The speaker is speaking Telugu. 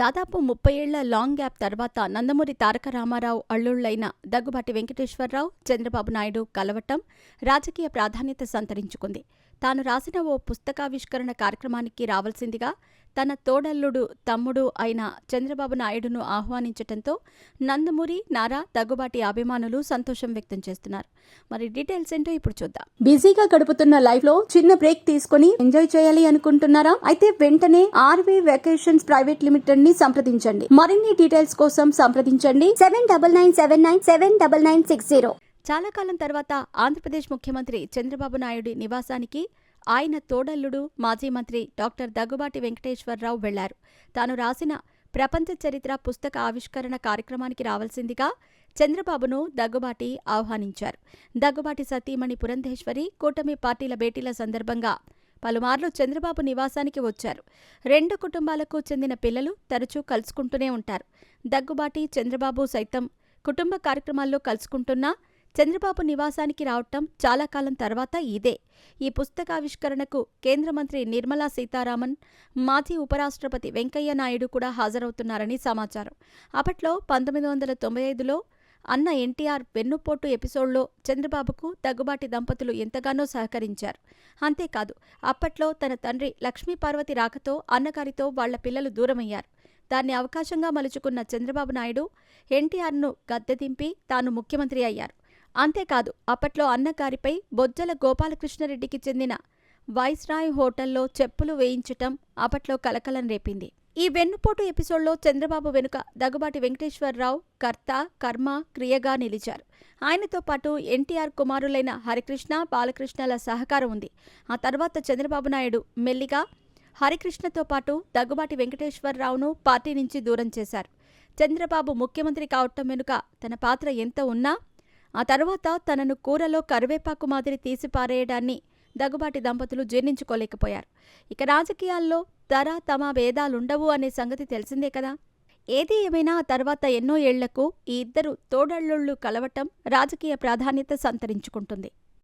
దాదాపు 30 ఏళ్ల లాంగ్ గ్యాప్ తర్వాత నందమూరి తారక రామారావు అల్లుళ్లైన దగ్గుబాటి వెంకటేశ్వరరావు, చంద్రబాబు నాయుడు కలవటం రాజకీయ ప్రాధాన్యత సంతరించుకుంది. తాను రాసిన ఓ పుస్తకావిష్కరణ కార్యక్రమానికి రావాల్సిందిగా తన తోడల్లుడు, తమ్ముడు అయిన చంద్రబాబు నాయుడును ఆహ్వానించటంతో నందమూరి, నారా, దగ్గుబాటి అభిమానులు సంతోషం వ్యక్తం చేస్తున్నారు. మరి డీటెయిల్స్ ఏంటో ఇప్పుడు చూద్దాం. బిజీగా గడుపుతున్న లైఫ్ లో చిన్న బ్రేక్ తీసుకుని ఎంజాయ్ చేయాలి అనుకుంటున్నారా? అయితే వెంటనే ఆర్వీ వెకేషన్స్ ప్రైవేట్ లిమిటెడ్ ని సంప్రదించండి. మరిన్ని డీటెయిల్స్ కోసం సంప్రదించండి 7997979960. చాలా కాలం తర్వాత ఆంధ్రప్రదేశ్ ముఖ్యమంత్రి చంద్రబాబు నాయుడి నివాసానికి ఆయన తోడల్లుడు, మాజీ మంత్రి డాక్టర్ దగ్గుబాటి వెంకటేశ్వరరావు వెళ్లారు. తాను రాసిన ప్రపంచ చరిత్ర పుస్తక ఆవిష్కరణ కార్యక్రమానికి రావాల్సిందిగా చంద్రబాబును దగ్గుబాటి ఆహ్వానించారు. దగ్గుబాటి సతీమణి పురంధేశ్వరి కూటమి పార్టీల భేటీల సందర్భంగా పలుమార్లు చంద్రబాబు నివాసానికి వచ్చారు. రెండు కుటుంబాలకు చెందిన పిల్లలు తరచూ కలుసుకుంటూనే ఉంటారు. దగ్గుబాటి, చంద్రబాబు సైతం కుటుంబ కార్యక్రమాల్లో కలుసుకుంటున్నా చంద్రబాబు నివాసానికి రావటం చాలా కాలం తర్వాత ఇదే. ఈ పుస్తకావిష్కరణకు కేంద్ర మంత్రి నిర్మలా సీతారామన్, మాజీ ఉపరాష్ట్రపతి వెంకయ్య నాయుడు కూడా హాజరవుతున్నారని సమాచారం. అప్పట్లో 1995లో అన్న ఎన్టీఆర్ వెన్నుపోటు ఎపిసోడ్లో చంద్రబాబుకు దగ్గుబాటి దంపతులు ఎంతగానో సహకరించారు. అంతేకాదు, అప్పట్లో తన తండ్రి లక్ష్మీపార్వతి రాకతో అన్నగారితో వాళ్ల పిల్లలు దూరమయ్యారు. దాన్ని అవకాశంగా మలుచుకున్న చంద్రబాబు నాయుడు ఎన్టీఆర్ను గద్దెదింపి తాను ముఖ్యమంత్రి అయ్యారు. అంతేకాదు, అప్పట్లో అన్నగారిపై బొజ్జల గోపాలకృష్ణరెడ్డికి చెందిన వైస్రాయ్ హోటల్లో చెప్పులు వేయించటం అప్పట్లో కలకలం రేపింది. ఈ వెన్నుపోటు ఎపిసోడ్లో చంద్రబాబు వెనుక దగ్గుబాటి వెంకటేశ్వరరావు కర్త, కర్మ, క్రియగా నిలిచారు. ఆయనతో పాటు ఎన్టీఆర్ కుమారులైన హరికృష్ణ, బాలకృష్ణల సహకారం ఉంది. ఆ తర్వాత చంద్రబాబు నాయుడు మెల్లిగా హరికృష్ణతో పాటు దగ్గుబాటి వెంకటేశ్వరరావును పార్టీ నుంచి దూరం చేశారు. చంద్రబాబు ముఖ్యమంత్రి కావటం వెనుక తన పాత్ర ఎంత ఉన్నా ఆ తర్వాత తనను కూరలో కరివేపాకు మాదిరి తీసిపారేయడాన్ని దగ్గుబాటి దంపతులు జీర్ణించుకోలేకపోయారు. ఇక రాజకీయాల్లో తర తమ భేదాలుండవు అనే సంగతి తెలిసిందే కదా. ఏది ఏమైనా ఆ తర్వాత ఎన్నో ఏళ్లకు ఈ ఇద్దరు తోడళ్ళుళ్ళు కలవటం రాజకీయ ప్రాధాన్యత సంతరించుకుంటుంది.